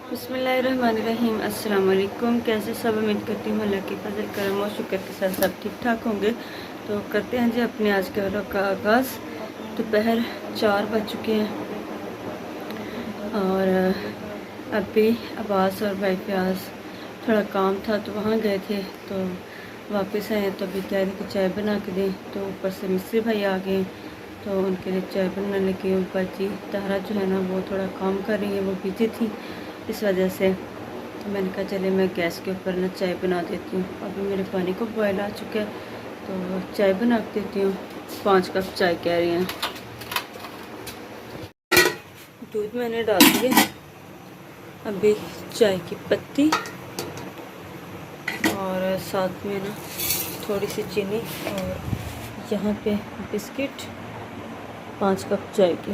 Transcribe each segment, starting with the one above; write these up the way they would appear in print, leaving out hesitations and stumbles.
बिस्मिल्लाहिर्रहमानिर्रहीम। अस्सलाम वालेकुम। कैसे सब? उम्मीद करती हूँ अल्लाह की फजल करम और शुक्र के साथ सब ठीक ठाक होंगे। तो करते हैं जी अपने आज के व्लॉग का आगाज़। दोपहर 4 बज चुके हैं और अभी अब्बास और भाई प्याज थोड़ा काम था तो वहाँ गए थे, तो वापस आए तो अभी कह रहे कि चाय बना के दें। तो ऊपर से मिस्त्री भाई आ गए तो उनके लिए चाय बनाने लगी। ऊपर जी तारा जो है ना वो थोड़ा काम कर रही है, वो बिजी थी इस वजह से। तो मैंने कहा चले मैं गैस के ऊपर ना चाय बना देती हूँ। अभी मेरे पानी को बॉयल आ चुका है तो चाय बना देती हूँ। 5 कप चाय कह रही हैं। दूध मैंने डाल दिया, अभी चाय की पत्ती और साथ में ना थोड़ी सी चीनी और यहाँ पे बिस्किट। 5 कप चाय के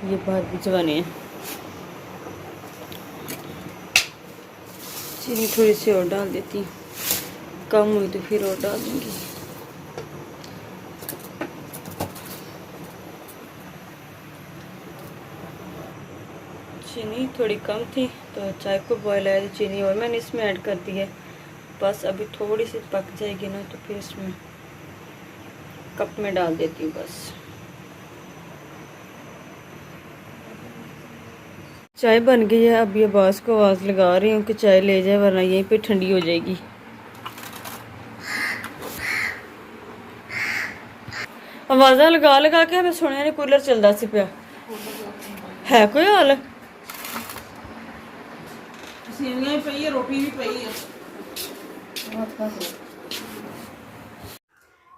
ये बाहर भिजवाने हैं। चीनी थोड़ी सी और डाल देती हूँ, कम हुई तो फिर और डाल दूँगी। चीनी थोड़ी कम थी तो चाय को बॉयल आया तो चीनी और मैंने इसमें ऐड कर दी है। बस अभी थोड़ी सी पक जाएगी ना तो फिर इसमें कप में डाल देती हूँ बस। चाय बन गई है। अब ये बास को आवाज़ लगा रही हूँ कि चाय ले जाए वरना यहीं पे ठंडी हो जाएगी। आवाज़ा लगा लगा के मैं सुनिया नहीं कूलर चलता सी पिया है कोई हाल। सेवियां भी पई है, रोटी भी पई है।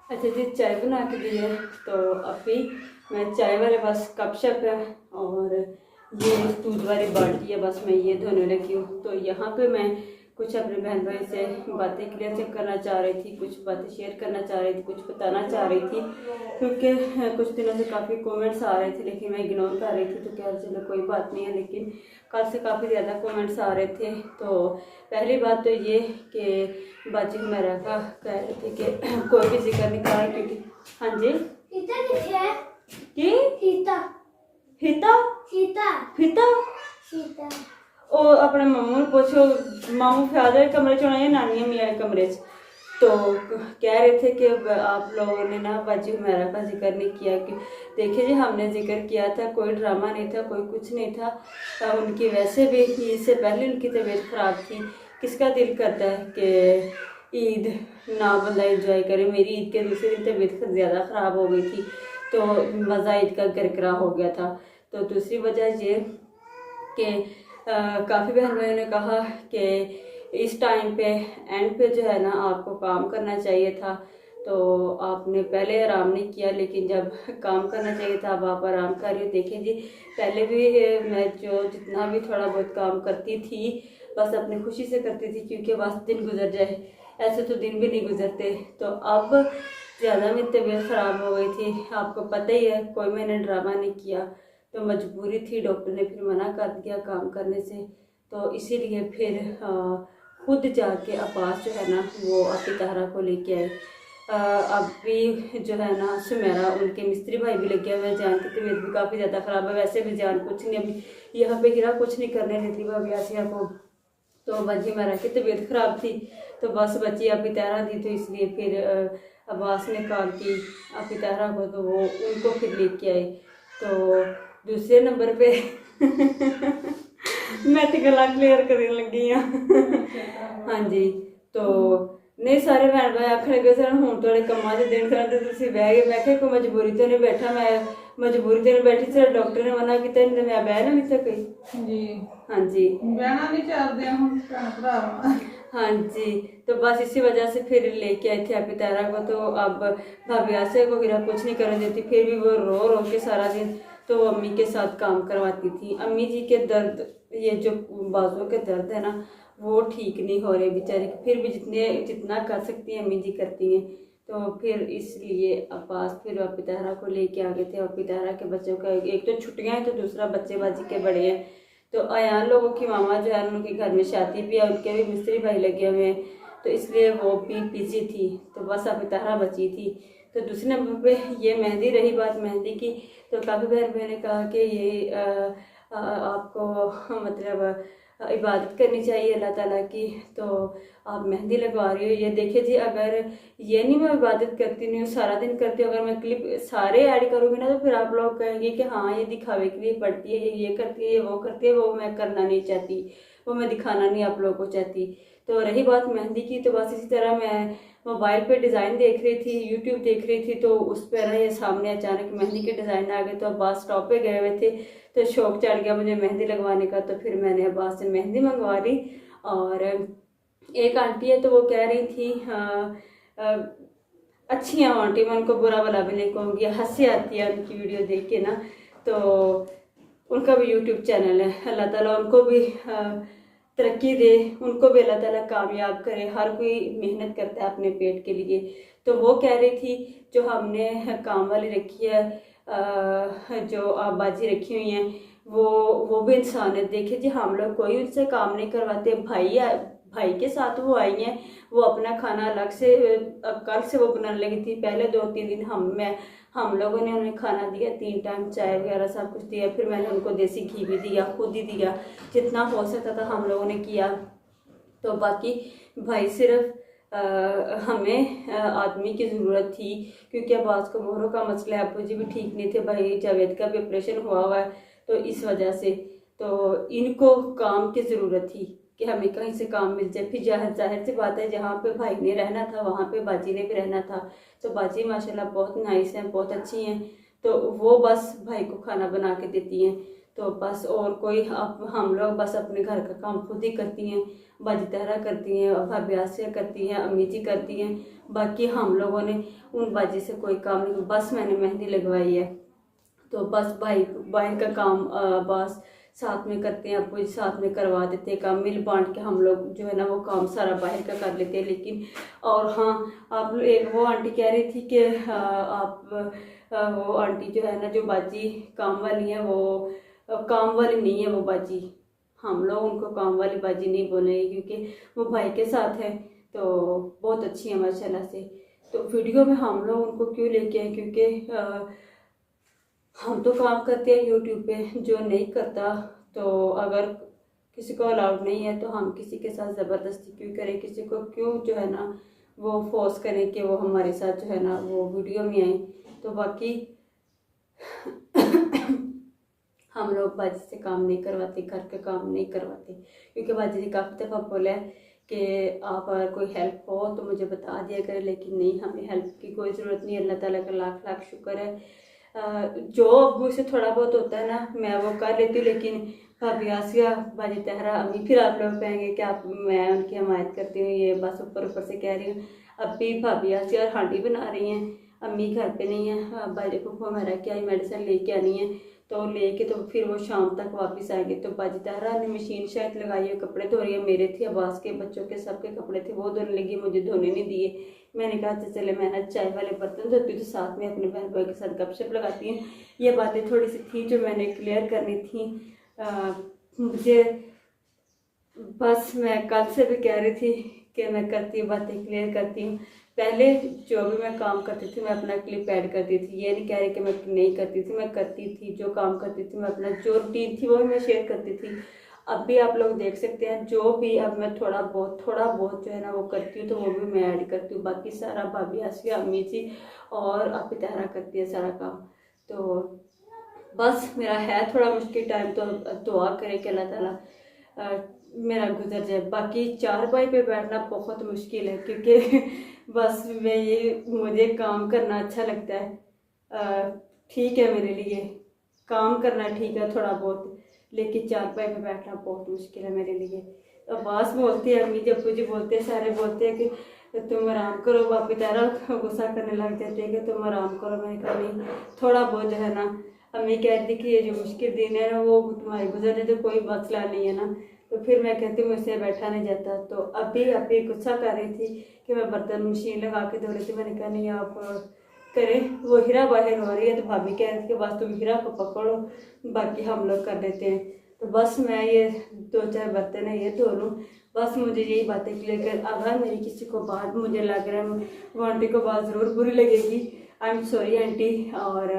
अच्छा जी, चाय बना के दी है तो अभी मैं चाय वाले बस कप शप है और ये दूध वाली बाल्टी है, बस मैं ये धोने लगी हूँ। तो यहाँ पे मैं कुछ अपने बहन भाई से बातें क्लियर करना चाह रही थी, कुछ बातें शेयर करना चाह रही थी, कुछ बताना चाह रही थी, क्योंकि कुछ दिनों से काफ़ी कमेंट्स आ रहे थे लेकिन मैं इग्नोर कर रही थी। तो क्या चलो कोई बात नहीं है, लेकिन कल से काफ़ी ज़्यादा कमेंट्स आ रहे थे। तो पहली बात तो ये कि बाजी मेरा का कह रहे थे कि कोई भी जिक्र नहीं करा, क्योंकि हाँ जी हिता हिता ओ अपने मामू पूछो, मामू फ्यादे कमरे च होना या नानी अम्मी वाले कमरे च। तो कह रहे थे कि आप लोगों ने ना बाजी हुमैरा का जिक्र नहीं किया। कि देखिए जी, हमने जिक्र किया था, कोई ड्रामा नहीं था, कोई कुछ नहीं था। उनकी वैसे भी इससे पहले उनकी तबीयत ख़राब थी। किसका दिल करता है कि ईद ना बंदा इंजॉय करे। मेरी ईद के दूसरे दिन तबीयत ज़्यादा ख़राब हो गई थी तो मज़ा ईद का गरगरा हो गया था। तो दूसरी वजह ये कि काफ़ी बहन भाइयों ने कहा कि इस टाइम पे एंड पे जो है ना आपको काम करना चाहिए था, तो आपने पहले आराम नहीं किया, लेकिन जब काम करना चाहिए था अब आप आराम कर रहे हो। देखिए जी, पहले भी मैं जो जितना भी थोड़ा बहुत काम करती थी बस अपनी खुशी से करती थी, क्योंकि बस दिन गुजर जाए, ऐसे तो दिन भी नहीं गुजरते। तो अब ज़्यादा मेरी तबीयत ख़राब हो गई थी, आपको पता ही है, कोई मैंने ड्रामा नहीं किया, तो मजबूरी थी, डॉक्टर ने फिर मना कर दिया काम करने से। तो इसीलिए फिर खुद जाके अब्बास जो है ना वो अपनी तारा को लेके आए। अभी जो है ना सुमेरा उनके मिस्त्री भाई भी लगे हुए हैं। जान की तबीयत भी काफ़ी ज़्यादा ख़राब है, वैसे भी जान कुछ नहीं, अभी यहाँ पे हीरा कुछ नहीं करने देती भाभी आसिया को। तो बच्ची मेरा की तबीयत ख़राब थी तो बस बच्ची अभी तैरा दी, तो इसलिए फिर अब्बास ने कॉल की अभी तैरा को, तो वो उनको फिर लेके आए। तो दूसरे नंबर पे मैं तो गला क्लियर करने लगी हाँ। हाँ जी, तो नहीं सारे भैन भाई आखन लगे सर हूँ थोड़े कमा के दिन सर तो तुम बह गए। मैं कोई मजबूरी तो नहीं बैठा, मैं मजबूरी तो नहीं बैठी, सर डॉक्टर ने मना किया नहीं तो मैं बह ना नहीं सकी जी। हाँ जी, बहना नहीं चाहते हम भरा। हाँ जी, तो बस इसी वजह से फिर लेके आए थे अभी तारा को। तो अब भाभी आसे को हीरा कुछ नहीं करने देती, फिर भी वो रो रो के सारा दिन तो अम्मी के साथ काम करवाती थी। अम्मी जी के दर्द, ये जो बाजुओं के दर्द है ना वो ठीक नहीं हो रहे बेचारी, फिर भी जितना कर सकती हैं अम्मी जी करती हैं। तो फिर इसलिए अब्बास फिर अपी तारा को लेके आ गए थे। अपी तारा के बच्चों का एक तो छुट्टियां हैं तो दूसरा बच्चेबाजी के बड़े हैं। तो अयान लोगों की मामा जो है उनके घर में शादी भी है, उनके भी मिस्त्री भाई लगे हुए हैं, तो इसलिए वो भी बिजी थी। तो बस अभी तारा बची थी। तो दूसरे नंबर पे ये मेहंदी रही बात मेहंदी की। तो काफ़ी बहन ने कहा कि ये आपको मतलब इबादत करनी चाहिए अल्लाह ताला की। तो आप मेहंदी लगवा रही हो, ये देखिए जी, अगर ये नहीं मैं इबादत करती नहीं हूँ, सारा दिन करती हूँ, अगर मैं क्लिप सारे ऐड करूँगी ना तो फिर आप लोग कहेंगे कि हाँ ये दिखावे के लिए पढ़ती है, ये करती है, ये वो करती है, वो मैं करना नहीं चाहती, वो मैं दिखाना नहीं आप लोगों को चाहती। तो रही बात मेहंदी की, तो बस इसी तरह मैं मोबाइल पे डिज़ाइन देख रही थी, यूट्यूब देख रही थी, तो उस पर ना ये सामने अचानक मेहंदी के डिज़ाइन आ गए। तो अब्बास स्टॉप पे गए हुए थे, तो शौक चढ़ गया मुझे मेहंदी लगवाने का, तो फिर मैंने अब्बास से मेहंदी मंगवा ली। और एक आंटी है तो वो कह रही थी अच्छी हैं आंटी, मैं उनको बुरा भला भी नहीं कहूँगी, हंसी आती है उनकी वीडियो देख के ना। तो उनका भी यूट्यूब चैनल है, अल्लाह ताला उनको भी तरक्की दे, उनको भी अल्लाह ताला कामयाब करे। हर कोई मेहनत करता है अपने पेट के लिए। तो वो कह रही थी जो हमने काम वाली रखी है, जो आप बाजी रखी हुई हैं, वो भी इंसान है। देखिए जी, हम लोग कोई उनसे काम नहीं करवाते, भाई के साथ वो आई हैं, वो अपना खाना अलग से कल से वो बनाने लगी थी। पहले 2-3 दिन हम लोगों ने उन्हें खाना दिया, 3 टाइम चाय वगैरह सब कुछ दिया, फिर मैंने उनको देसी घी भी दिया, खुद ही दिया, जितना हो सकता था हम लोगों ने किया। तो बाकी भाई सिर्फ हमें आदमी की ज़रूरत थी, क्योंकि अब्बास को मोहरों का मसला है, अब्बू जी भी ठीक नहीं थे, भाई जावेद का भी ऑपरेशन हुआ है, तो इस वजह से तो इनको काम की ज़रूरत थी कि हमें कहीं से काम मिल जाए। फिर जाहिर सी बात है, जहाँ पे भाई ने रहना था वहाँ पे बाजी ने भी रहना था। तो बाजी माशाल्लाह बहुत नाइस हैं, बहुत अच्छी हैं, तो वो बस भाई को खाना बना के देती हैं। तो बस और कोई हम लोग बस अपने घर का काम खुद ही करती हैं, बाजी तहरा करती हैं, भाभी आसिया करती हैं, अम्मी जी करती हैं। बाकी हम लोगों ने उन बाजी से कोई काम नहीं, बस मैंने मेहंदी लगवाई है। तो बस भाई का काम बस साथ में करते हैं, अब्बू जी साथ में करवा देते हैं काम, मिल बांट के हम लोग जो है ना वो काम सारा बाहर का कर लेते हैं। लेकिन और हाँ, आप एक वो आंटी कह रही थी कि आप वो आंटी जो है ना जो बाजी काम वाली है, वो काम वाली नहीं है वो बाजी, हम लोग उनको काम वाली बाजी नहीं बोलेंगे, क्योंकि वो भाई के साथ है, तो बहुत अच्छी है माशाल्लाह से। तो वीडियो में हम लोग उनको क्यों लेके आए, क्योंकि हम तो काम करते हैं यूट्यूब पे, जो नहीं करता, तो अगर किसी को अलाउड नहीं है तो हम किसी के साथ ज़बरदस्ती क्यों करें, किसी को क्यों जो है ना वो फोर्स करें कि वो हमारे साथ जो है ना वो वीडियो में आए। तो बाकी हम लोग बाजी से काम नहीं करवाते, घर का काम नहीं करवाते, क्योंकि बाजी ने काफ़ी दफ़ा बोला है कि आप अगर कोई हेल्प हो तो मुझे बता दिया करें, लेकिन नहीं, हमें हेल्प की कोई ज़रूरत नहीं। अल्लाह ताला का लाख लाख शुक्र है, जो अब्बू से थोड़ा बहुत होता है ना मैं वो कर लेती हूँ। लेकिन भाभी आसिया, बाजी तहरा, अम्मी, फिर आप लोग कहेंगे कि आप मैं उनकी हमायत करती हूँ, ये बस ऊपर ऊपर से कह रही हूँ। अब भी भाभी आसिया और हांडी बना रही हैं, अम्मी घर पे नहीं है, बाजी फूफा मेरा क्या आई मेडिसिन लेके आनी है, तो लेके तो फिर वो शाम तक वापस आएंगे। तो बाजी तहरा ने मशीन शायद लगाई है, कपड़े धो रही है, मेरे थे, अब्बास के, बच्चों के, सबके कपड़े थे, वो धोने लगी, मुझे धोने नहीं दिए। मैंने कहा अच्छा चले मैं ना चाय वाले बर्तन धोती हूँ, तो साथ में अपने बहन भाई के साथ गपशप लगाती हूँ। ये बातें थोड़ी सी थी जो मैंने क्लियर करनी थी। मुझे बस मैं कल से भी कह रही थी कि मैं करती हूँ, बातें क्लियर करती हूँ। पहले जो भी मैं काम करती थी मैं अपना क्लिप ऐड करती थी, ये नहीं कह रही कि मैं नहीं करती थी, मैं करती थी, जो काम करती थी मैं अपना जो रूटीन थी वो भी मैं शेयर करती थी। अब भी आप लोग देख सकते हैं, जो भी अब मैं थोड़ा बहुत जो है ना वो करती हूँ, तो वो भी मैं ऐड करती हूँ। बाकी सारा भाभी आसिया, अम्मी जी और आप तहरा करती है सारा काम। तो बस मेरा है थोड़ा मुश्किल टाइम, तो दुआ करें कि अल्लाह ताला मेरा गुजर जाए। बाकी चारपाई पे बैठना बहुत मुश्किल है, क्योंकि बस मुझे काम करना अच्छा लगता है, ठीक है मेरे लिए काम करना ठीक है थोड़ा बहुत, लेकिन चारपाई पे बैठना बहुत मुश्किल है मेरे लिए। अब्बास बोलते हैं, अम्मी अब्बू जी बोलते हैं, सारे बोलते हैं कि तुम आराम करो, वापी तारा गुस्सा करने लग जाते हैं कि तुम आराम करो। मैंने कहा नहीं, थोड़ा बहुत जो है ना, अम्मी कहती कि ये जो मुश्किल दिन है ना वो तुम्हारे गुजरने तो कोई मसला नहीं है ना, तो फिर मैं कहती हूँ मुझसे बैठा नहीं जाता। तो अभी गुस्सा कर रही थी कि मैं बर्तन मशीन लगा के धो रही थी, मैंने कहा नहीं आप करें। वो हीरा बाहर हो रही है, तो भाभी कह रही थी कि बस तुम हीरा को पकड़ो, बाकी हम लोग कर लेते हैं। तो बस मैं ये 2-4 बर्तन है ये धो लूँ, बस मुझे यही बातें क्लियर कर। अगर मेरी किसी को बात मुझे लग रहा है वो आंटी को बात ज़रूर बुरी लगेगी, आई एम सॉरी आंटी। और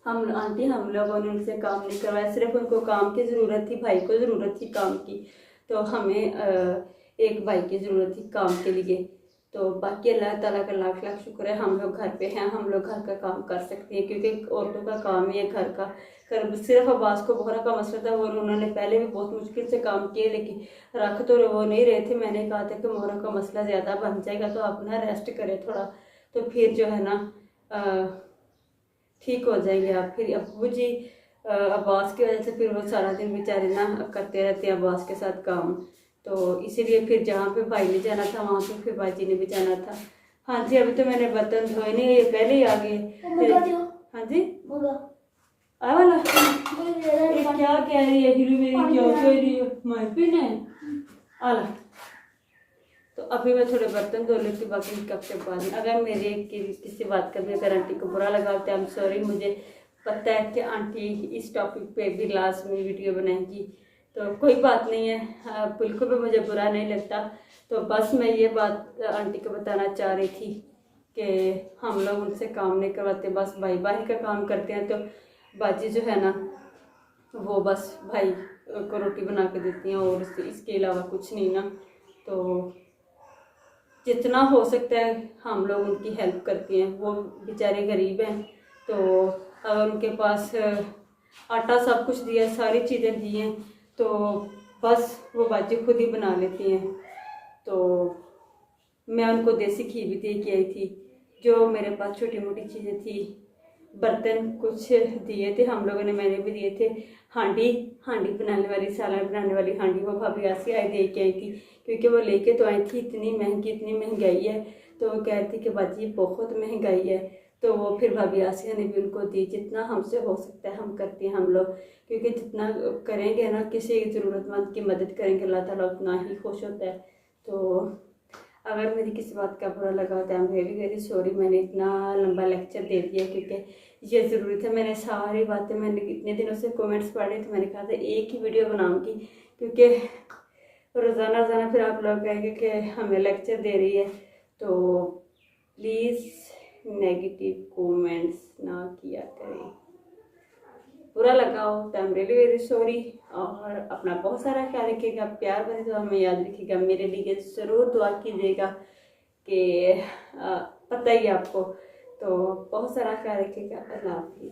हम आंटी हम लोगों ने उनसे काम नहीं करवाया, सिर्फ उनको काम की ज़रूरत थी, भाई को ज़रूरत थी काम की, तो हमें एक भाई की ज़रूरत थी काम के लिए। तो बाकी अल्लाह ताला का लाख लाख शुक्र है, हम लोग घर पे हैं, हम लोग घर का काम कर सकते हैं, क्योंकि औरतों का काम ही है घर का। सिर्फ अब्बास को बोहरा का मसला था, वो उन्होंने पहले भी बहुत मुश्किल से काम किए, लेकिन रख तो वो नहीं रहे थे। मैंने कहा था कि मोहरा का मसला ज़्यादा बन जाएगा तो आप ना रेस्ट करें थोड़ा, तो फिर जो है ना ठीक हो जाएंगे आप। फिर अब्बू जी अब्बास की वजह से फिर वो सारा दिन बेचारे ना करते रहते हैं अब्बास के साथ काम, तो इसीलिए फिर जहाँ पे भाई ने जाना था वहाँ पे फिर बाजी ने भी जाना था। हाँ जी, अभी तो मैंने बर्तन धोए नहीं, ये पहले ही आ गए। हाँ जी, आया वाला ये क्या कह रही है हिरू मेरी, क्यों कह रही है मैं पीने आला। तो अभी मैं थोड़े बर्तन धो लेती, बाकी कब से बाद में। अगर मेरे किसी बात का भी अगर आंटी को बुरा लगा तो आई एम सॉरी। मुझे पता है कि आंटी इस टॉपिक पे भी लास्ट में वीडियो बनाएंगी, तो कोई बात नहीं है, बिल्कुल भी मुझे बुरा नहीं लगता। तो बस मैं ये बात आंटी को बताना चाह रही थी कि हम लोग उनसे काम नहीं करवाते, बस भाई भाई का काम करते हैं। तो बाजी जो है ना वो बस भाई को रोटी बना के देती हैं, और इसके अलावा कुछ नहीं ना। तो जितना हो सकता है हम लोग उनकी हेल्प करते हैं। वो बेचारे गरीब हैं, तो अगर उनके पास आटा सब कुछ दिया, सारी चीज़ें दी हैं, तो बस वो बाजी खुद ही बना लेती हैं। तो मैं उनको देसी घी भी दे के आई थी, जो मेरे पास छोटी मोटी चीज़ें थी, बर्तन कुछ दिए थे हम लोगों ने, मैंने भी दिए थे। हांडी हांडी बनाने वाली, सालन बनाने वाली हांडी वो भाभी आसी आई दे के आई थी, क्योंकि वो लेके तो आई थी। इतनी महंगाई है, तो वो कह रही थी कि बाजी बहुत महंगाई है, तो वो फिर भाभी आसिया ने भी उनको दी। जितना हमसे हो सकता है हम करते हैं हम लोग, क्योंकि जितना करेंगे ना, किसी ज़रूरतमंद की मदद करेंगे, अल्लाह ताला उतना ही खुश होता है। तो अगर मेरी किसी बात का बुरा लगा तो I am very very sorry. मैंने इतना लंबा लेक्चर दे दिया, क्योंकि ये ज़रूरी था। मैंने सारी बातें, मैंने इतने दिनों से कमेंट्स पढ़े थे, मैंने कहा था एक ही वीडियो बनाऊंगी, क्योंकि रोज़ाना रोज़ाना फिर आप लोग कहेंगे कि हमें लेक्चर दे रही है। तो प्लीज़ नेगेटिव कमेंट्स ना किया करें, बुरा लगा हो तो I am really very sorry. और अपना बहुत सारा ख्याल रखिएगा, प्यार भरी दुआ में याद रखिएगा, मेरे लिए ज़रूर दुआ कीजिएगा कि पता ही आपको। तो बहुत सारा ख्याल रखिएगा, अल्लाह हाफिज़।